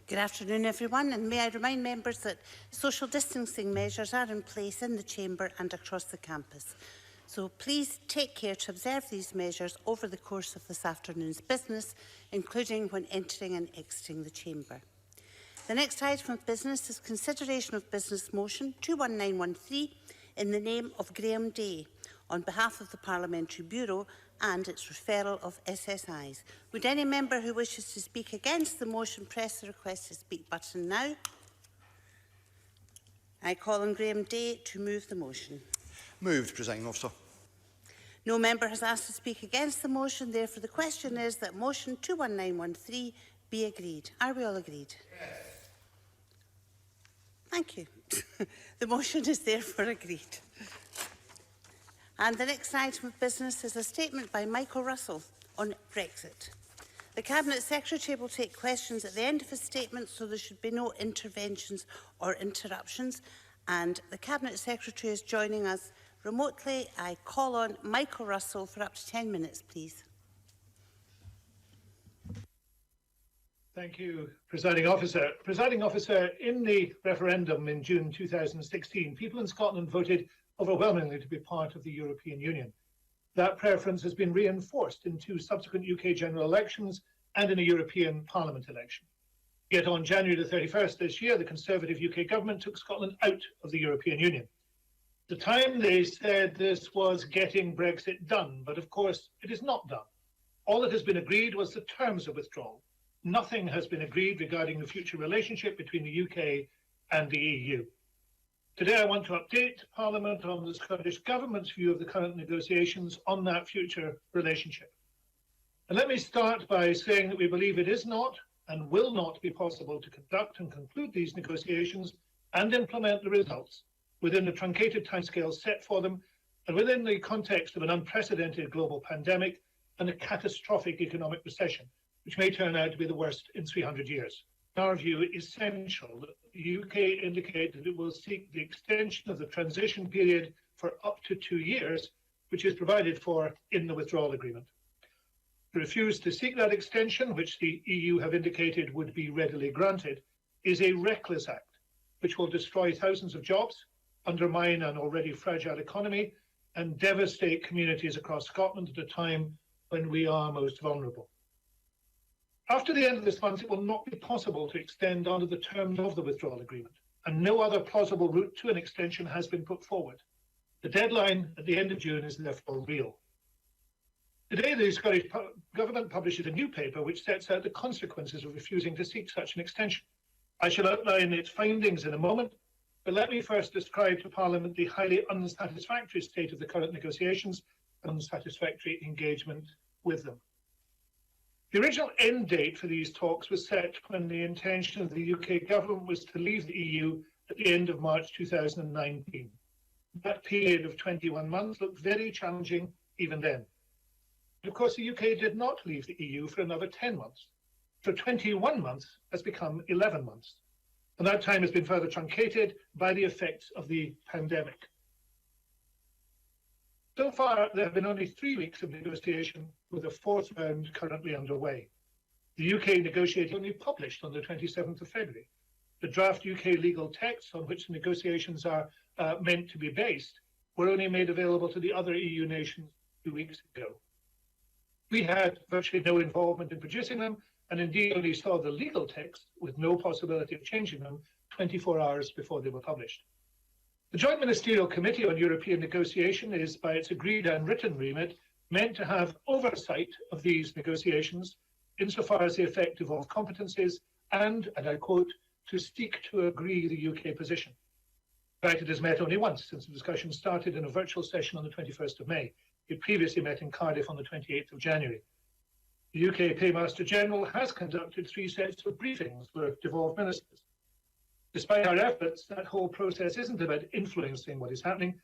Good afternoon, everyone, and may I remind members that social distancing measures are in place in the Chamber and across the campus. So please take care to observe these measures over the course of this afternoon's business, including when entering and exiting the Chamber. The next item of business is consideration of business motion 21913 in the name of Graham Day on behalf of the Parliamentary Bureau and its referral of SSIs. Would any member who wishes to speak against the motion press the request to speak button now? I call on Graham Day to move the motion. Moved, Presiding Officer. No member has asked to speak against the motion, therefore the question is that motion 21913 be agreed. Are we all agreed? Yes. Thank you. The motion is therefore agreed. And the next item of business is a statement by Michael Russell on Brexit. The Cabinet Secretary will take questions at the end of his statement, so there should be no interventions or interruptions. And the Cabinet Secretary is joining us remotely. I call on Michael Russell for up to 10 minutes, please. Thank you, Presiding Officer. Presiding Officer, in the referendum in June 2016, people in Scotland voted overwhelmingly to be part of the European Union. That preference has been reinforced in two subsequent UK general elections and in a European Parliament election. Yet on January the 31st this year, the Conservative UK government took Scotland out of the European Union. At the time, they said this was getting Brexit done, but of course it is not done. All that has been agreed was the terms of withdrawal. Nothing has been agreed regarding the future relationship between the UK and the EU. Today I want to update Parliament on the Scottish Government's view of the current negotiations on that future relationship. And let me start by saying that we believe it is not and will not be possible to conduct and conclude these negotiations and implement the results within the truncated timescales set for them and within the context of an unprecedented global pandemic and a catastrophic economic recession, which may turn out to be the worst in 300 years. In our view, it is essential that the UK indicate that it will seek the extension of the transition period for up to 2 years, which is provided for in the withdrawal agreement. To refuse to seek that extension, which the EU have indicated would be readily granted, is a reckless act, which will destroy thousands of jobs, undermine an already fragile economy, and devastate communities across Scotland at a time when we are most vulnerable. After the end of this month, it will not be possible to extend under the terms of the withdrawal agreement, and no other plausible route to an extension has been put forward. The deadline at the end of June is therefore real. Today, the Scottish Government publishes a new paper which sets out the consequences of refusing to seek such an extension. I shall outline its findings in a moment, but let me first describe to Parliament the highly unsatisfactory state of the current negotiations and unsatisfactory engagement with them. The original end date for these talks was set when the intention of the UK government was to leave the EU at the end of March 2019. That period of 21 months looked very challenging even then. And of course, the UK did not leave the EU for another 10 months. So 21 months has become 11 months. And that time has been further truncated by the effects of the pandemic. So far, there have been only 3 weeks of negotiation, with a 4th round currently underway. The UK negotiating only published on the 27th of February. The draft UK legal texts on which the negotiations are meant to be based were only made available to the other EU nations 2 weeks ago. We had virtually no involvement in producing them, and indeed only saw the legal text with no possibility of changing them 24 hours before they were published. The Joint Ministerial Committee on European Negotiation is, by its agreed and written remit, meant to have oversight of these negotiations insofar as they affect devolved competencies and I quote, to seek to agree the UK position. In fact, it has met only once since the discussion started in a virtual session on the 21st of May. It previously met in Cardiff on the 28th of January. The UK Paymaster General has conducted 3 sets of briefings with devolved ministers. Despite our efforts, that whole process isn't about influencing what is happening,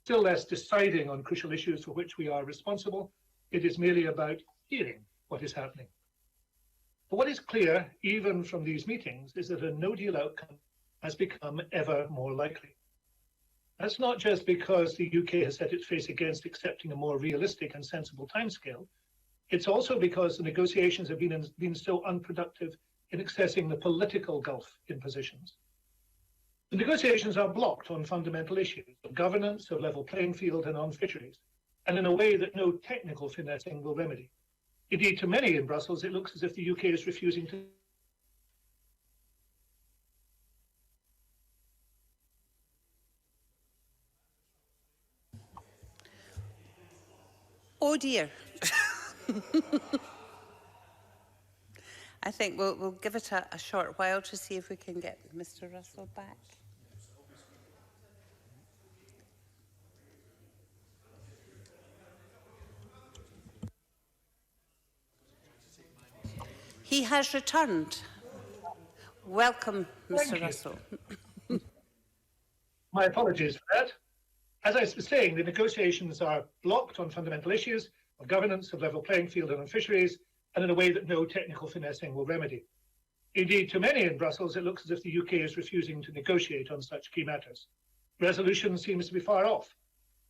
still less deciding on crucial issues for which we are responsible. It is merely about hearing what is happening. But what is clear, even from these meetings, is that a no-deal outcome has become ever more likely. That's not just because the UK has set its face against accepting a more realistic and sensible timescale. It's also because the negotiations have been so unproductive in accessing the political gulf in positions. The negotiations are blocked on fundamental issues of governance, of level playing field and on fisheries, and in a way that no technical finessing will remedy. Indeed, to many in Brussels, it looks as if the UK is refusing to. Oh dear. I think we'll give it a short while to see if we can get Mr. Russell back. He has returned. Welcome, Mr. Russell. My apologies for that. As I was saying, the negotiations are blocked on fundamental issues of governance, of level playing field and on fisheries, and in a way that no technical finessing will remedy. Indeed, to many in Brussels, it looks as if the UK is refusing to negotiate on such key matters. Resolution seems to be far off.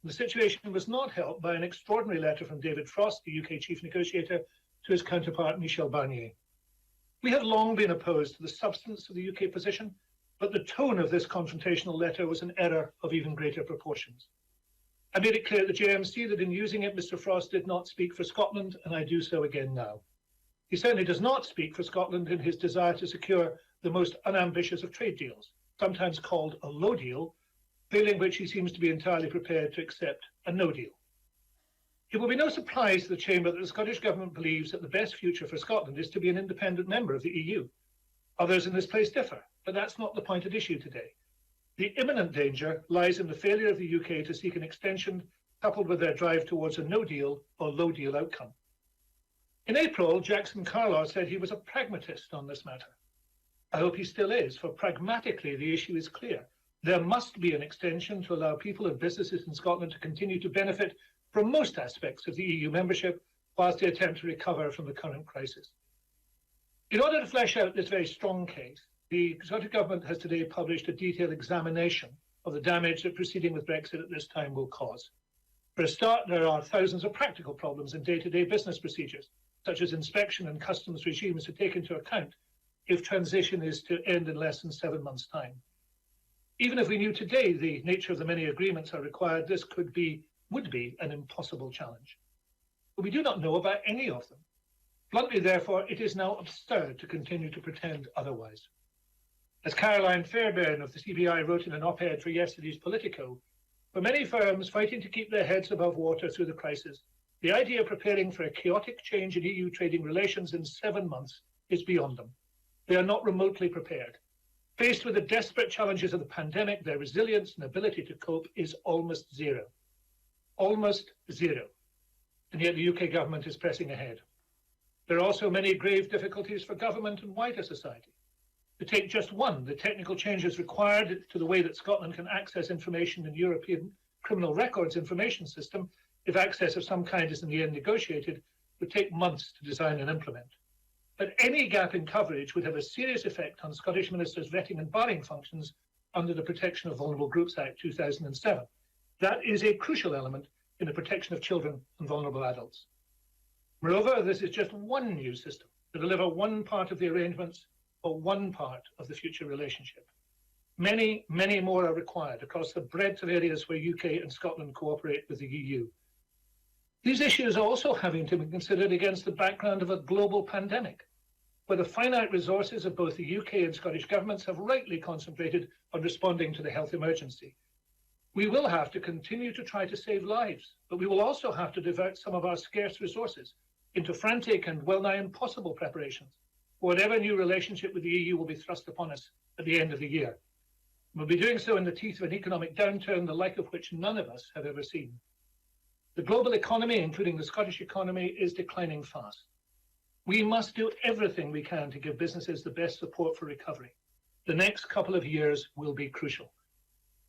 The situation was not helped by an extraordinary letter from David Frost, the UK chief negotiator, to his counterpart Michel Barnier. We have long been opposed to the substance of the UK position, but the tone of this confrontational letter was an error of even greater proportions. I made it clear at the JMC that in using it, Mr. Frost did not speak for Scotland, and I do so again now. He certainly does not speak for Scotland in his desire to secure the most unambitious of trade deals, sometimes called a low deal, failing which he seems to be entirely prepared to accept a no deal. It will be no surprise to the Chamber that the Scottish Government believes that the best future for Scotland is to be an independent member of the EU. Others in this place differ, but that's not the point at issue today. The imminent danger lies in the failure of the UK to seek an extension coupled with their drive towards a no deal or low deal outcome. In April, Jackson Carlaw said he was a pragmatist on this matter. I hope he still is, for pragmatically the issue is clear. There must be an extension to allow people and businesses in Scotland to continue to benefit from most aspects of the EU membership whilst they attempt to recover from the current crisis. In order to flesh out this very strong case, the Scottish Government has today published a detailed examination of the damage that proceeding with Brexit at this time will cause. For a start, there are thousands of practical problems in day-to-day business procedures, such as inspection and customs regimes to take into account if transition is to end in less than 7 months' time. Even if we knew today the nature of the many agreements are required, this would be an impossible challenge. But we do not know about any of them. Bluntly, therefore, it is now absurd to continue to pretend otherwise. As Caroline Fairbairn of the CBI wrote in an op-ed for yesterday's Politico, for many firms fighting to keep their heads above water through the crisis, the idea of preparing for a chaotic change in EU trading relations in 7 months is beyond them. They are not remotely prepared. Faced with the desperate challenges of the pandemic, their resilience and ability to cope is almost zero. Almost zero. And yet the UK government is pressing ahead. There are also many grave difficulties for government and wider society. To take just one, the technical changes required to the way that Scotland can access information in the European Criminal Records Information System, if access of some kind is in the end negotiated, would take months to design and implement. But any gap in coverage would have a serious effect on Scottish ministers' vetting and barring functions under the Protection of Vulnerable Groups Act 2007. That is a crucial element in the protection of children and vulnerable adults. Moreover, this is just one new system to deliver one part of the arrangements or one part of the future relationship. Many, many more are required across the breadth of areas where UK and Scotland cooperate with the EU. These issues are also having to be considered against the background of a global pandemic, where the finite resources of both the UK and Scottish governments have rightly concentrated on responding to the health emergency. We will have to continue to try to save lives, but we will also have to divert some of our scarce resources into frantic and well-nigh impossible preparations for whatever new relationship with the EU will be thrust upon us at the end of the year. We'll be doing so in the teeth of an economic downturn, the like of which none of us have ever seen. The global economy, including the Scottish economy, is declining fast. We must do everything we can to give businesses the best support for recovery. The next couple of years will be crucial.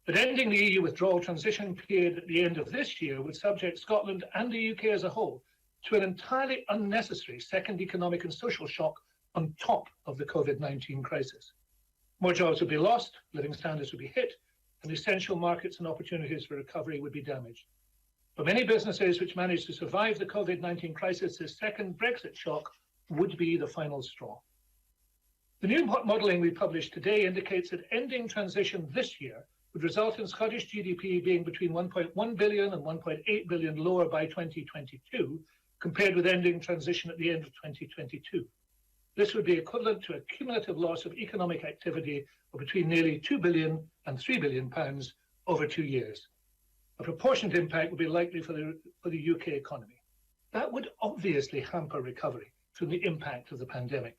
But ending the EU withdrawal transition period at the end of this year would subject Scotland and the UK as a whole to an entirely unnecessary second economic and social shock on top of the COVID-19 crisis. More jobs would be lost, living standards would be hit, and essential markets and opportunities for recovery would be damaged. For many businesses which managed to survive the COVID-19 crisis, this second Brexit shock would be the final straw. The new modelling we published today indicates that ending transition this year would result in Scottish GDP being between 1.1 billion and 1.8 billion lower by 2022, compared with ending transition at the end of 2022. This would be equivalent to a cumulative loss of economic activity of between nearly 2 billion and 3 billion pounds over 2 years. A proportionate impact would be likely for the UK economy. That would obviously hamper recovery from the impact of the pandemic.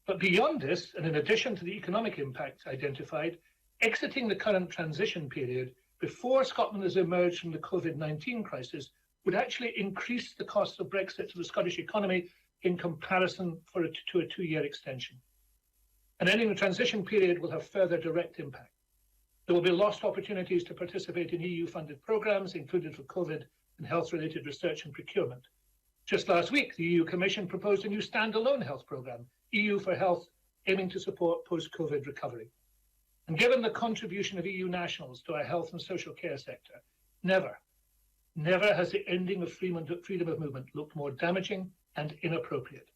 But beyond this, and in addition to the economic impacts identified, exiting the current transition period before Scotland has emerged from the COVID-19 crisis would actually increase the cost of Brexit to the Scottish economy in comparison to a 2-year extension. And ending the transition period will have further direct impact. There will be lost opportunities to participate in EU-funded programmes, included for COVID and health-related research and procurement. Just last week, the EU Commission proposed a new standalone health programme, EU for Health, aiming to support post-COVID recovery. And given the contribution of EU nationals to our health and social care sector, never has the ending of freedom of movement looked more damaging and inappropriate.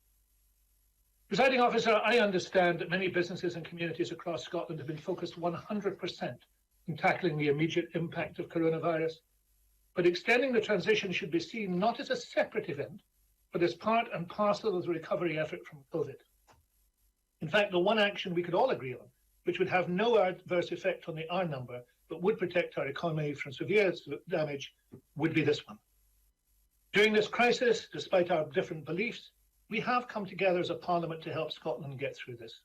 Presiding Officer, I understand that many businesses and communities across Scotland have been focused 100% in tackling the immediate impact of coronavirus, but extending the transition should be seen not as a separate event, but as part and parcel of the recovery effort from COVID. In fact, the one action we could all agree on, which would have no adverse effect on the R number, but would protect our economy from severe damage, would be this one. During this crisis, despite our different beliefs, we have come together as a parliament to help Scotland get through this.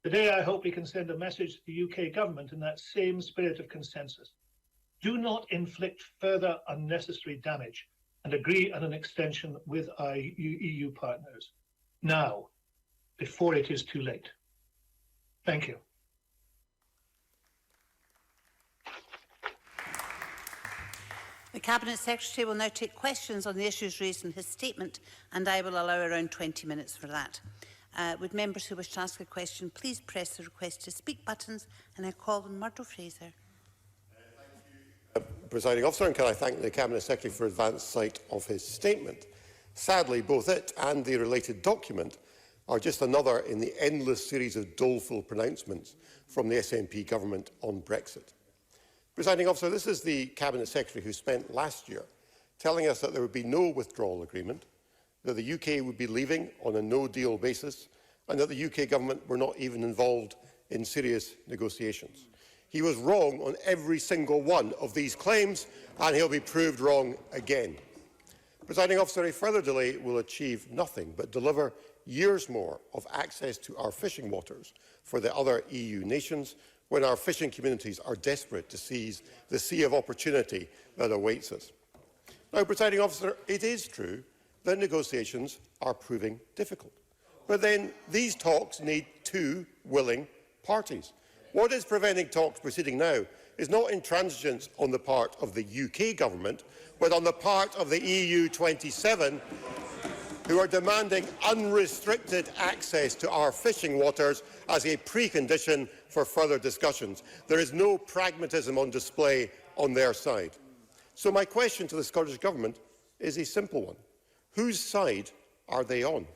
Today, I hope we can send a message to the UK government in that same spirit of consensus. Do not inflict further unnecessary damage and agree on an extension with our EU partners now, before it is too late. Thank you. The Cabinet Secretary will now take questions on the issues raised in his statement, and I will allow around 20 minutes for that. Would members who wish to ask a question please press the request to speak buttons, and I call on Murdo Fraser. Presiding Officer, and can I thank the Cabinet Secretary for advance sight of his statement. Sadly, both it and the related document are just another in the endless series of doleful pronouncements from the SNP government on Brexit. Presiding Officer, this is the Cabinet Secretary who spent last year telling us that there would be no withdrawal agreement, that the UK would be leaving on a no-deal basis, and that the UK government were not even involved in serious negotiations. He was wrong on every single one of these claims, and he'll be proved wrong again. Presiding Officer, a further delay will achieve nothing but deliver years more of access to our fishing waters for the other EU nations, when our fishing communities are desperate to seize the sea of opportunity that awaits us. Now, Presiding Officer, it is true that negotiations are proving difficult. But then these talks need two willing parties. What is preventing talks proceeding now is not intransigence on the part of the UK government, but on the part of the EU 27, who are demanding unrestricted access to our fishing waters as a precondition for further discussions. There is no pragmatism on display on their side. So my question to the Scottish Government is a simple one. Whose side are they on?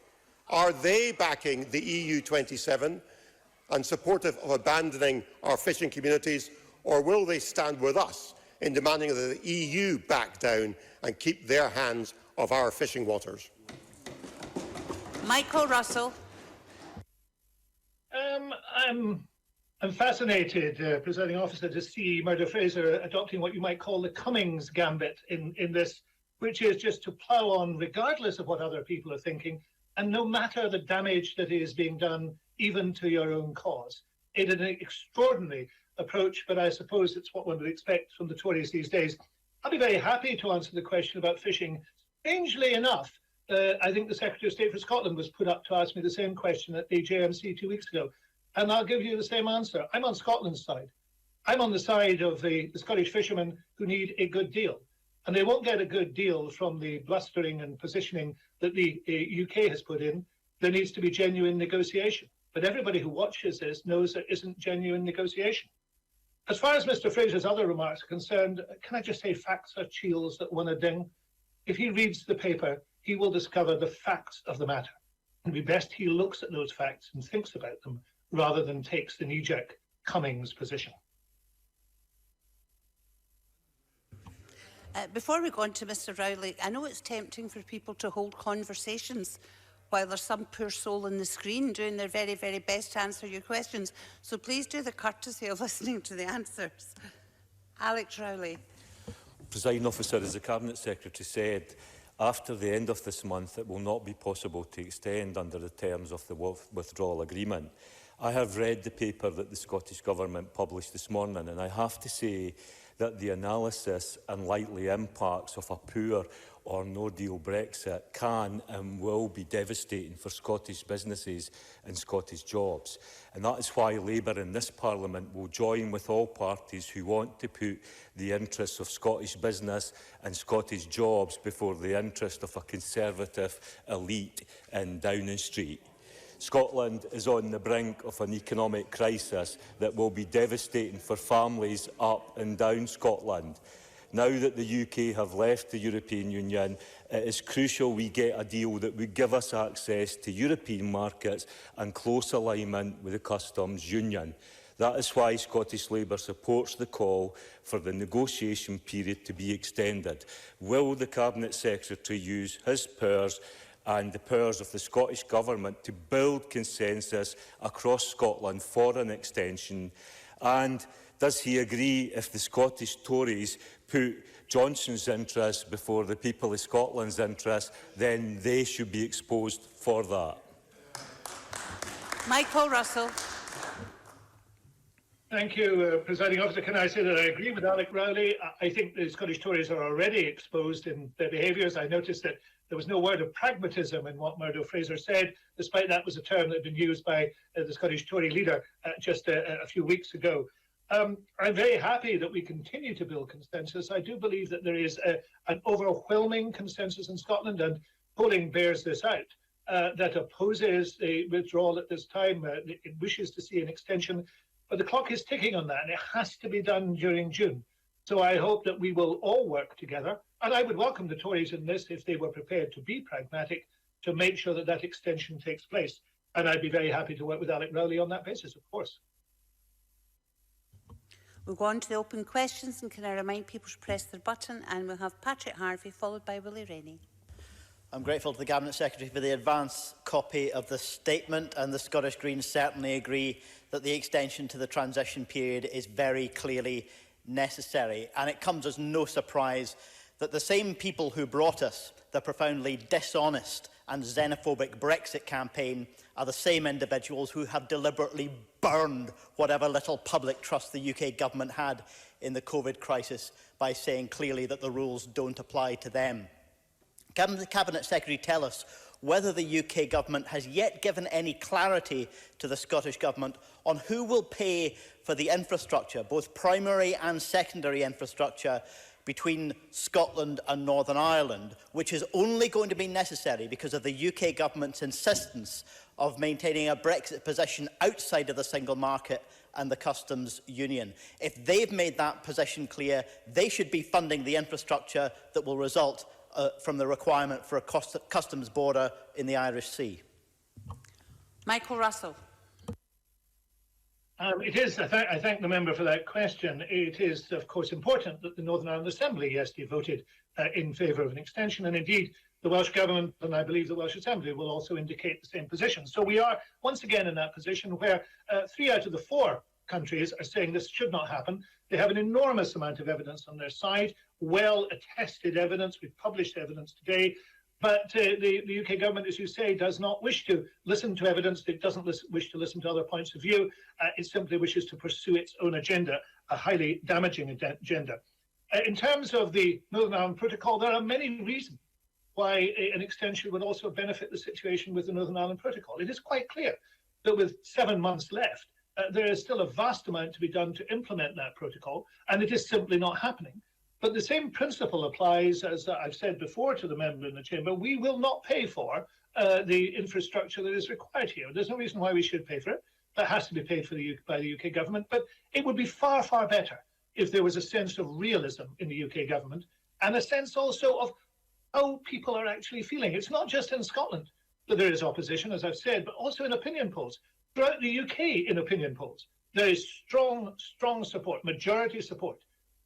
Are they backing the EU 27 and supportive of abandoning our fishing communities, or will they stand with us in demanding that the EU back down and keep their hands off our fishing waters? Michael Russell. I'm fascinated, Presiding Officer, to see Murdo Fraser adopting what you might call the Cummings gambit in this, which is just to plough on regardless of what other people are thinking, and no matter the damage that is being done, even to your own cause. It is an extraordinary approach, but I suppose it's what one would expect from the Tories these days. I'll be very happy to answer the question about fishing. Strangely enough, I think the Secretary of State for Scotland was put up to ask me the same question at the JMC 2 weeks ago, and I'll give you the same answer. I'm on Scotland's side. I'm on the side of the Scottish fishermen who need a good deal, and they won't get a good deal from the blustering and positioning that the UK has put in. There needs to be genuine negotiation, but everybody who watches this knows there isn't genuine negotiation. As far as Mr. Fraser's other remarks are concerned, can I just say facts are chiels that one a ding? If he reads the paper, he will discover the facts of the matter. It would be best he looks at those facts and thinks about them rather than takes the knee-jerk Cummings position. Before we go on to Mr Rowley, I know it's tempting for people to hold conversations while there's some poor soul on the screen doing their very, very best to answer your questions. So please do the courtesy of listening to the answers. Alex Rowley. Presiding Officer, as the Cabinet Secretary said, after the end of this month it will not be possible to extend under the terms of the withdrawal agreement. I have read the paper that the Scottish Government published this morning, and I have to say that the analysis and likely impacts of a poor or no-deal Brexit can and will be devastating for Scottish businesses and Scottish jobs. And that is why Labour in this Parliament will join with all parties who want to put the interests of Scottish business and Scottish jobs before the interest of a Conservative elite in Downing Street. Scotland is on the brink of an economic crisis that will be devastating for families up and down Scotland. Now that the UK have left the European Union, it is crucial we get a deal that would give us access to European markets and close alignment with the Customs Union. That is why Scottish Labour supports the call for the negotiation period to be extended. Will the Cabinet Secretary use his powers and the powers of the Scottish Government to build consensus across Scotland for an extension? And does he agree if the Scottish Tories put Johnson's interests before the people of Scotland's interests, then they should be exposed for that? Michael Russell. Thank you, Presiding Officer. Can I say that I agree with Alex Rowley? I think the Scottish Tories are already exposed in their behaviours. I noticed that there was no word of pragmatism in what Murdo Fraser said, despite that was a term that had been used by the Scottish Tory leader just a few weeks ago. I'm very happy that we continue to build consensus. I do believe that there is an overwhelming consensus in Scotland, and polling bears this out, that opposes the withdrawal at this time. It wishes to see an extension, but the clock is ticking on that, and it has to be done during June. So I hope that we will all work together, and I would welcome the Tories in this if they were prepared to be pragmatic to make sure that that extension takes place. And I'd be very happy to work with Alex Rowley on that basis, of course. We'll go on to the open questions, and can I remind people to press their button, and we'll have Patrick Harvey followed by Willie Rennie. I'm grateful to the Cabinet Secretary for the advance copy of the statement, and the Scottish Greens certainly agree that the extension to the transition period is very clearly necessary. And it comes as no surprise that the same people who brought us the profoundly dishonest and xenophobic Brexit campaign are the same individuals who have deliberately burned whatever little public trust the UK government had in the COVID crisis by saying clearly that the rules don't apply to them. Can the Cabinet Secretary tell us whether the UK government has yet given any clarity to the Scottish Government on who will pay for the infrastructure, both primary and secondary infrastructure, between Scotland and Northern Ireland, which is only going to be necessary because of the UK government's insistence of maintaining a Brexit position outside of the single market and the customs union? If they've made that position clear, they should be funding the infrastructure that will result from the requirement for a customs border in the Irish Sea. Michael Russell. I thank the member for that question. It is, of course, important that the Northern Ireland Assembly yesterday voted in favour of an extension, and indeed the Welsh Government and I believe the Welsh Assembly will also indicate the same position. So we are once again in that position where 3 out of the 4 countries are saying this should not happen. They have an enormous amount of evidence on their side, well-attested evidence. We've published evidence today. But the UK government, as you say, does not wish to listen to evidence. It doesn't wish to listen to other points of view. It simply wishes to pursue its own agenda, a highly damaging agenda. In terms of the Northern Ireland Protocol, there are many reasons why an extension would also benefit the situation with the Northern Ireland Protocol. It is quite clear that with 7 months left, there is still a vast amount to be done to implement that protocol, and it is simply not happening. But the same principle applies, as I've said before to the member in the chamber. We will not pay for the infrastructure that is required here. There's no reason why we should pay for it. That has to be paid for by the UK government. But it would be far, far better if there was a sense of realism in the UK government and a sense also of how people are actually feeling. It's not just in Scotland that there is opposition, as I've said, but also in opinion polls. Throughout the UK, in opinion polls, there is strong support, majority support,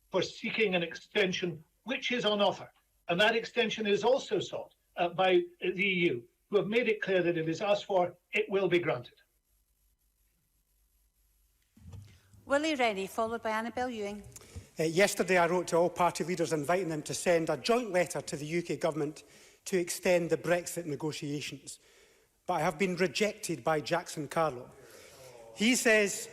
for seeking an extension which is on offer. And that extension is also sought by the EU, who have made it clear that if it is asked for, it will be granted. Willie Rennie, followed by Annabel Ewing. Yesterday I wrote to all party leaders inviting them to send a joint letter to the UK Government to extend the Brexit negotiations. But I have been rejected by Jackson Carlo. He says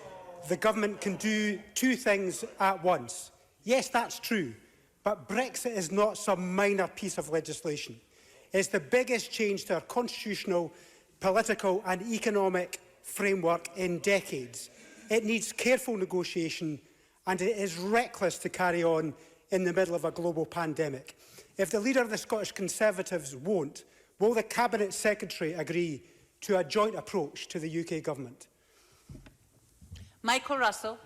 the government can do two things at once. Yes, that's true, but Brexit is not some minor piece of legislation. It's the biggest change to our constitutional, political and economic framework in decades. It needs careful negotiation, and it is reckless to carry on in the middle of a global pandemic. If the leader of the Scottish Conservatives won't, will the Cabinet Secretary agree to a joint approach to the UK Government? Michael Russell.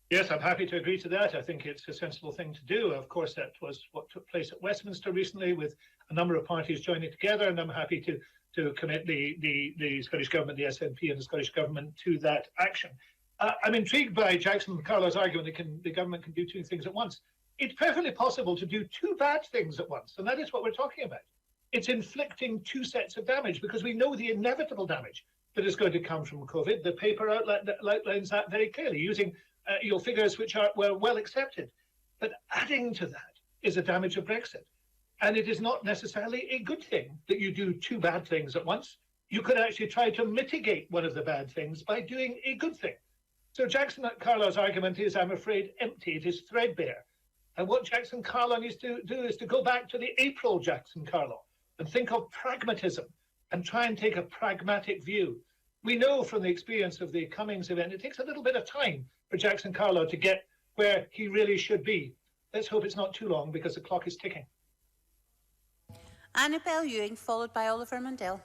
Yes, I'm happy to agree to that. I think it's a sensible thing to do. Of course, that was what took place at Westminster recently, with a number of parties joining together, and I'm happy to commit the Scottish Government, the SNP and the Scottish Government to that action. I'm intrigued by Jackson Carlo's argument that the government can do two things at once. It's perfectly possible to do two bad things at once, and that is what we're talking about. It's inflicting two sets of damage, because we know the inevitable damage that is going to come from COVID. The paper outlines that very clearly, using figures which were well accepted. But adding to that is the damage of Brexit. And it is not necessarily a good thing that you do two bad things at once. You could actually try to mitigate one of the bad things by doing a good thing. So Jackson Carlo's argument is, I'm afraid, empty. It is threadbare. And what Jackson Carlo needs to do is to go back to the April Jackson Carlo and think of pragmatism and try and take a pragmatic view. We know from the experience of the Cummings event, it takes a little bit of time for Jackson Carlo to get where he really should be. Let's hope it's not too long, because the clock is ticking. Annabel Ewing, followed by Oliver Mundell.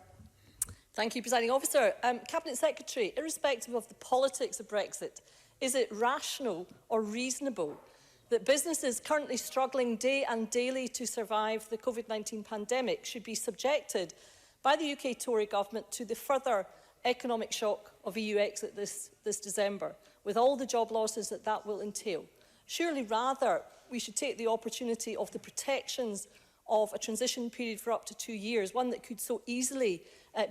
Thank you, Presiding Officer. Cabinet Secretary, irrespective of the politics of Brexit, is it rational or reasonable that businesses currently struggling day and daily to survive the COVID-19 pandemic should be subjected by the UK Tory government to the further economic shock of EU exit this December, with all the job losses that will entail? Surely rather we should take the opportunity of the protections of a transition period for up to 2 years, one that could so easily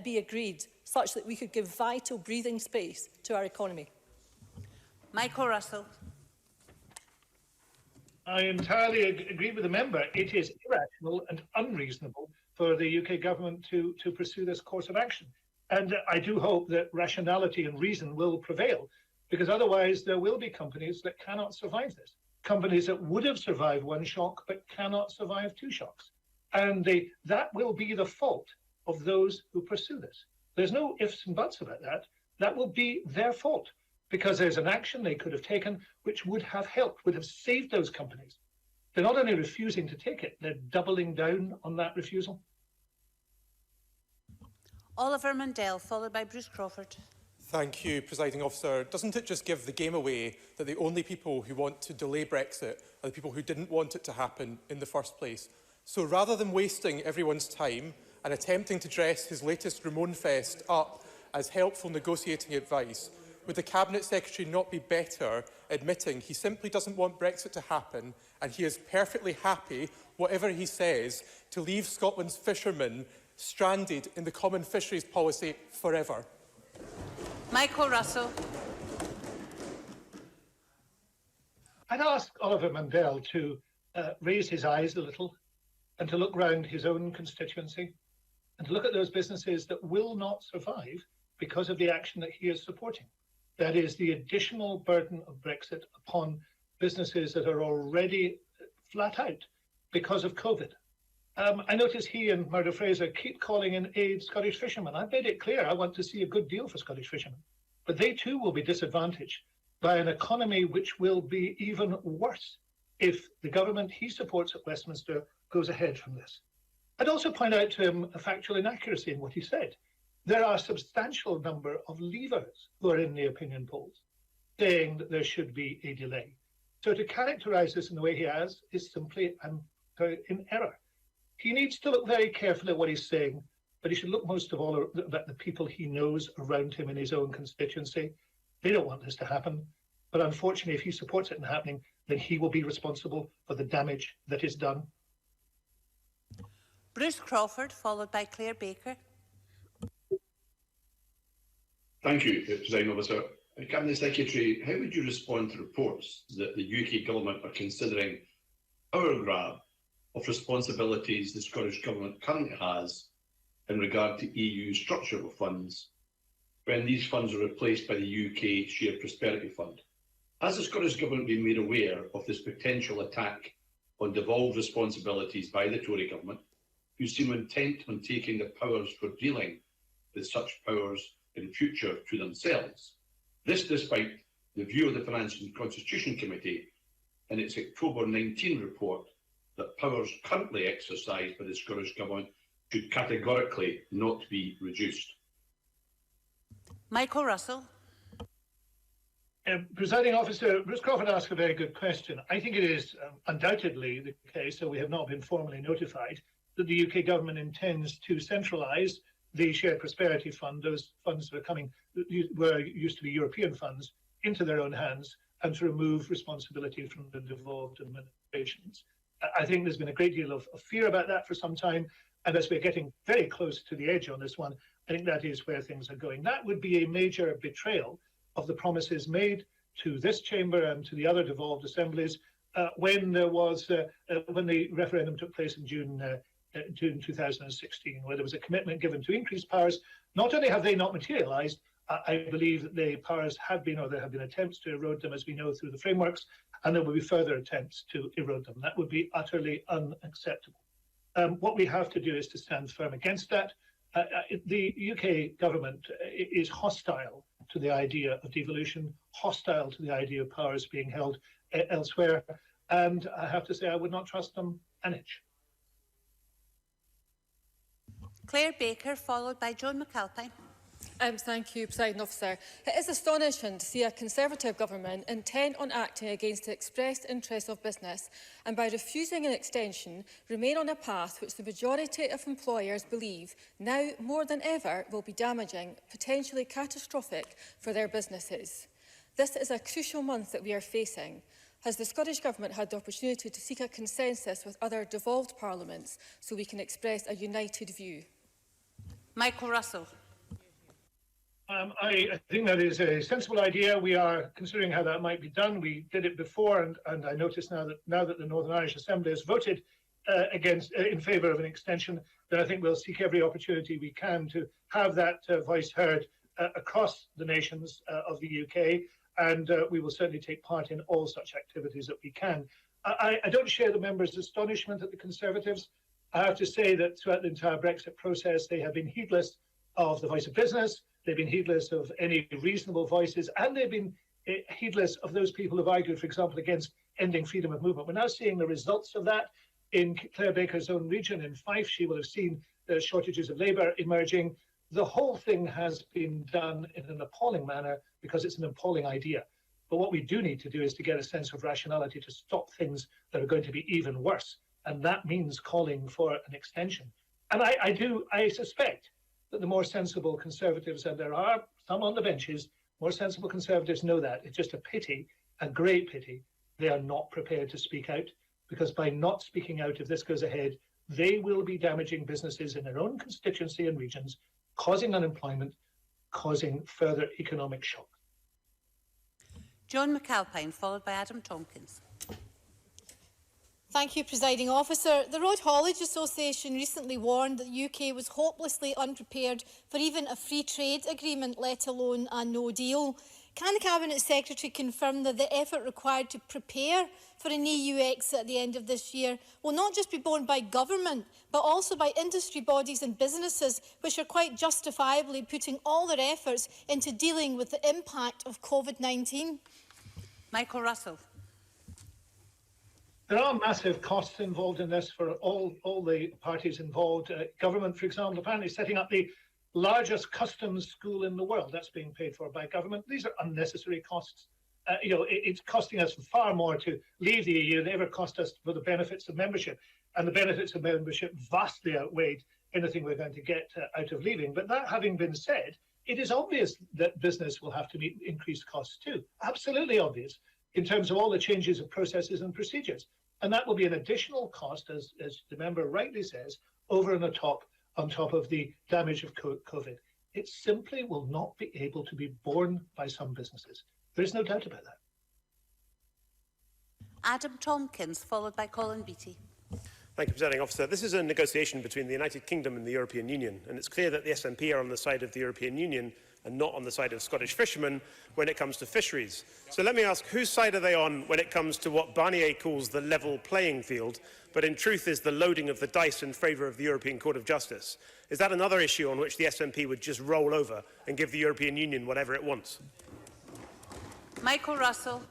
be agreed, such that we could give vital breathing space to our economy. Michael Russell. I entirely agree with the member. It is irrational and unreasonable for the UK government to pursue this course of action. And I do hope that rationality and reason will prevail, because otherwise there will be companies that cannot survive this. Companies that would have survived one shock but cannot survive two shocks. And that will be the fault of those who pursue this. There's no ifs and buts about that. That will be their fault, because there's an action they could have taken which would have helped, would have saved those companies. They're not only refusing to take it, they're doubling down on that refusal. Oliver Mundell, followed by Bruce Crawford. Thank you, Presiding Officer. Doesn't it just give the game away that the only people who want to delay Brexit are the people who didn't want it to happen in the first place? So rather than wasting everyone's time and attempting to dress his latest Ramon Fest up as helpful negotiating advice, would the Cabinet Secretary not be better admitting he simply doesn't want Brexit to happen, and he is perfectly happy, whatever he says, to leave Scotland's fishermen stranded in the common fisheries policy forever? Michael Russell. I'd ask Oliver Mundell to raise his eyes a little and to look round his own constituency and to look at those businesses that will not survive because of the action that he is supporting. That is the additional burden of Brexit upon businesses that are already flat out because of COVID. I notice he and Murdo Fraser keep calling in aid Scottish fishermen. I've made it clear I want to see a good deal for Scottish fishermen. But they too will be disadvantaged by an economy which will be even worse if the government he supports at Westminster goes ahead from this. I'd also point out to him a factual inaccuracy in what he said. There are a substantial number of leavers who are in the opinion polls saying that there should be a delay. So to characterise this in the way he has is simply in error. he needs to look very carefully at what he's saying, but he should look most of all at the people he knows around him in his own constituency. They don't want this to happen, but unfortunately, if he supports it happening, then he will be responsible for the damage that is done. Bruce Crawford, followed by Claire Baker. Thank you, Presiding Officer. Cabinet Secretary, how would you respond to reports that the UK Government are considering power grab of responsibilities the Scottish Government currently has in regard to EU structural funds when these funds are replaced by the UK Shared Prosperity Fund? Has the Scottish Government been made aware of this potential attack on devolved responsibilities by the Tory Government, who seem intent on taking the powers for dealing with such powers in future to themselves? This despite the view of the Finance and Constitution Committee in its October 19 report that powers currently exercised by the Scottish Government should categorically not be reduced. Michael Russell. Presiding Officer, Bruce Crawford asked a very good question. I think it is undoubtedly the case, so we have not been formally notified, that the UK Government intends to centralise the Shared Prosperity Fund, those funds that used to be European funds, into their own hands and to remove responsibility from the devolved administrations. I think there's been a great deal of fear about that for some time, and as we're getting very close to the edge on this one, I think that is where things are going. That would be a major betrayal of the promises made to this chamber and to the other devolved assemblies when the referendum took place in June 2016, where there was a commitment given to increased powers. Not only have they not materialised, I believe that the powers have been, or there have been attempts to erode them, as we know, through the frameworks, and there will be further attempts to erode them. That would be utterly unacceptable. What we have to do is to stand firm against that. The UK government is hostile to the idea of devolution, hostile to the idea of powers being held elsewhere, and I have to say I would not trust them an inch. Claire Baker, followed by Joan McAlpine. Thank you, Presiding Officer. It is astonishing to see a Conservative government intent on acting against the expressed interests of business and by refusing an extension remain on a path which the majority of employers believe now more than ever will be damaging, potentially catastrophic for their businesses. This is a crucial month that we are facing. Has the Scottish Government had the opportunity to seek a consensus with other devolved parliaments so we can express a united view? Michael Russell. I think that is a sensible idea. We are considering how that might be done. We did it before, and I notice now that the Northern Irish Assembly has voted in favour of an extension, that I think we'll seek every opportunity we can to have that voice heard across the nations of the UK, and we will certainly take part in all such activities that we can. I don't share the members' astonishment at the Conservatives. I have to say that throughout the entire Brexit process, they have been heedless of the voice of business. They've been heedless of any reasonable voices, and they've been heedless of those people who've argued, for example, against ending freedom of movement. We're now seeing the results of that in Claire Baker's own region. In Fife, she will have seen the shortages of labour emerging. The whole thing has been done in an appalling manner because it's an appalling idea. But what we do need to do is to get a sense of rationality to stop things that are going to be even worse. And that means calling for an extension. And I suspect that the more sensible Conservatives, and there are some on the benches, more sensible Conservatives know that. It's just a pity, a great pity, they are not prepared to speak out, because by not speaking out, if this goes ahead, they will be damaging businesses in their own constituency and regions, causing unemployment, causing further economic shock. Joan McAlpine, followed by Adam Tompkins. Thank you, Presiding Officer. The Road Haulage Association recently warned that the UK was hopelessly unprepared for even a free trade agreement, let alone a no deal. Can the Cabinet Secretary confirm that the effort required to prepare for an EU exit at the end of this year will not just be borne by government, but also by industry bodies and businesses, which are quite justifiably putting all their efforts into dealing with the impact of COVID-19? Michael Russell. There are massive costs involved in this for all the parties involved. Government, for example, apparently setting up the largest customs school in the world. That's being paid for by government. These are unnecessary costs. It's costing us far more to leave the EU than ever cost us for the benefits of membership. and the benefits of membership vastly outweighed anything we're going to get out of leaving. But that having been said, it is obvious that business will have to meet increased costs too. Absolutely obvious in terms of all the changes of processes and procedures. And that will be an additional cost, as the member rightly says, over and on top of the damage of COVID. It simply will not be able to be borne by some businesses. There's no doubt about that. Adam Tompkins, followed by Colin Beattie. Thank you, Presiding Officer. This is a negotiation between the United Kingdom and the European Union, and it's clear that the SNP are on the side of the European Union and not on the side of Scottish fishermen when it comes to fisheries. So let me ask, whose side are they on when it comes to what Barnier calls the level playing field, but in truth is the loading of the dice in favour of the European Court of Justice? Is that another issue on which the SNP would just roll over and give the European Union whatever it wants? Michael Russell.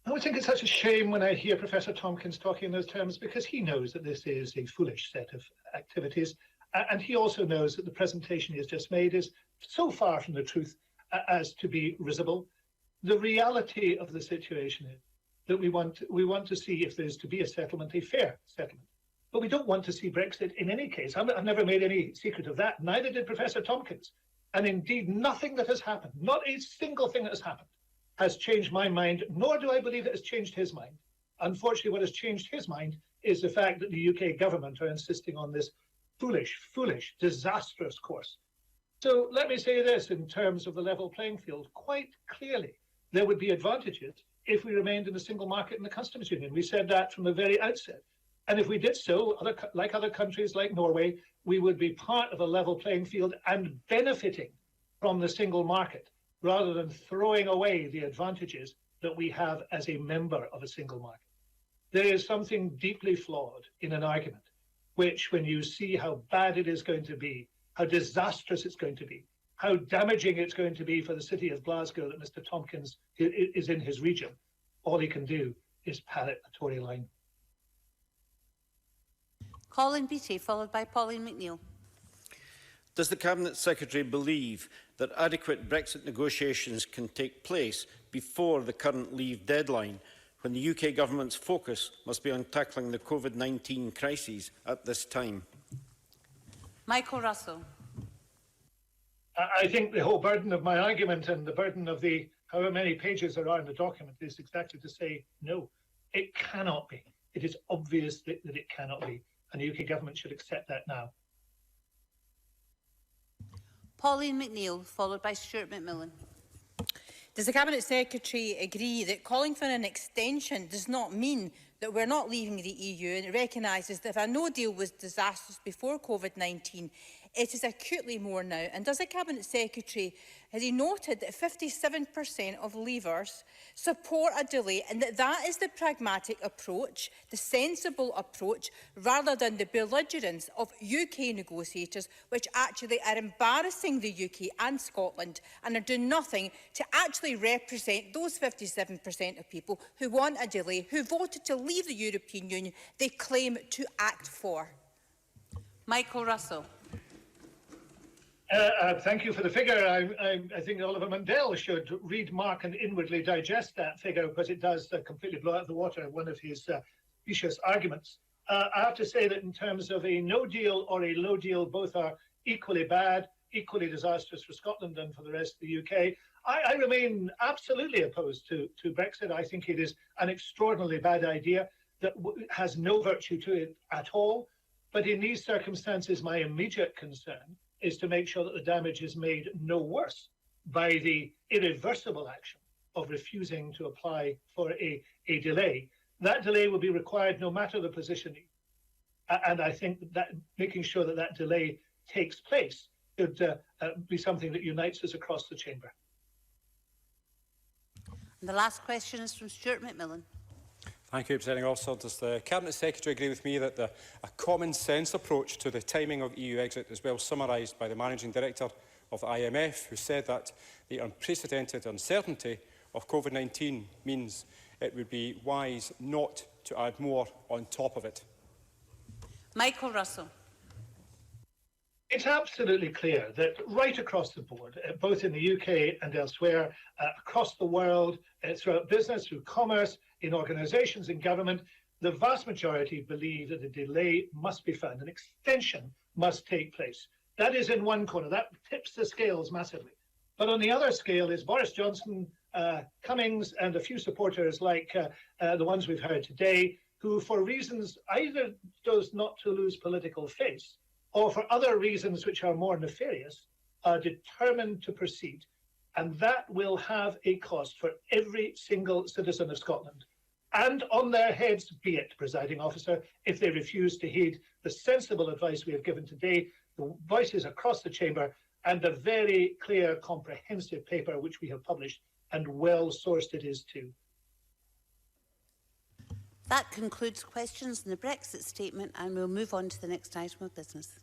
I would think it's such a shame when I hear Professor Tompkins talking in those terms, because he knows that this is a foolish set of activities. And he also knows that the presentation he has just made is so far from the truth as to be risible. The reality of the situation is that we want to see, if there's to be a settlement, a fair settlement. But we don't want to see Brexit in any case. I've never made any secret of that. Neither did Professor Tompkins. And indeed, nothing that has happened, not a single thing that has happened, has changed my mind, nor do I believe it has changed his mind. Unfortunately, what has changed his mind is the fact that the UK government are insisting on this foolish, disastrous course. So let me say this in terms of the level playing field. Quite clearly, there would be advantages if we remained in the single market in the customs union. We said that from the very outset. And if we did so, like other countries like Norway, we would be part of a level playing field and benefiting from the single market, rather than throwing away the advantages that we have as a member of a single market. There is something deeply flawed in an argument, which when you see how bad it is going to be, how disastrous it's going to be, how damaging it's going to be for the city of Glasgow that Mr. Tompkins is in his region, all he can do is parrot a Tory line. Colin Beattie, followed by Pauline McNeill. Does the Cabinet Secretary believe that adequate Brexit negotiations can take place before the current leave deadline, when the UK Government's focus must be on tackling the COVID-19 crises at this time? Michael Russell. I think the whole burden of my argument and the burden of the however many pages there are in the document is exactly to say no. It cannot be. It is obvious that it cannot be, and the UK Government should accept that now. Pauline McNeill, followed by Stuart McMillan. Does the Cabinet Secretary agree that calling for an extension does not mean that we're not leaving the EU, and it recognises that if a no deal was disastrous before COVID-19, it is acutely more now? And does the Cabinet Secretary, has he noted that 57% of leavers support a delay, and that is the pragmatic approach, the sensible approach, rather than the belligerence of UK negotiators, which actually are embarrassing the UK and Scotland and are doing nothing to actually represent those 57% of people who want a delay, who voted to leave the European Union they claim to act for? Michael Russell. Thank you for the figure. I think Oliver Mundell should read Mark and inwardly digest that figure, because it does completely blow out of the water one of his specious arguments. I have to say that in terms of a no deal or a low deal, both are equally bad, equally disastrous for Scotland and for the rest of the UK. I remain absolutely opposed to Brexit. I think it is an extraordinarily bad idea that has no virtue to it at all. But in these circumstances, my immediate concern is to make sure that the damage is made no worse by the irreversible action of refusing to apply for a delay. That delay will be required no matter the positioning. And I think that making sure that that delay takes place should be something that unites us across the chamber. And the last question is from Stuart McMillan. Thank you, Presiding Officer. Does the Cabinet Secretary agree with me that a common sense approach to the timing of EU exit is well summarised by the Managing Director of the IMF, who said that the unprecedented uncertainty of COVID-19 means it would be wise not to add more on top of it? Michael Russell. It's absolutely clear that right across the board, both in the UK and elsewhere, across the world, throughout business, through commerce, in organisations, in government, The vast majority believe that a delay must be found, an extension must take place. That is in one corner. That tips the scales massively. But on the other scale is Boris Johnson, Cummings, and a few supporters like the ones we've heard today, who, for reasons either does not to lose political face, or for other reasons which are more nefarious, are determined to proceed. And that will have a cost for every single citizen of Scotland. And on their heads be it, presiding officer, if they refuse to heed the sensible advice we have given today, the voices across the chamber, and the very clear, comprehensive paper which we have published, and well-sourced it is too. That concludes questions on the Brexit statement, and we'll move on to the next item of business.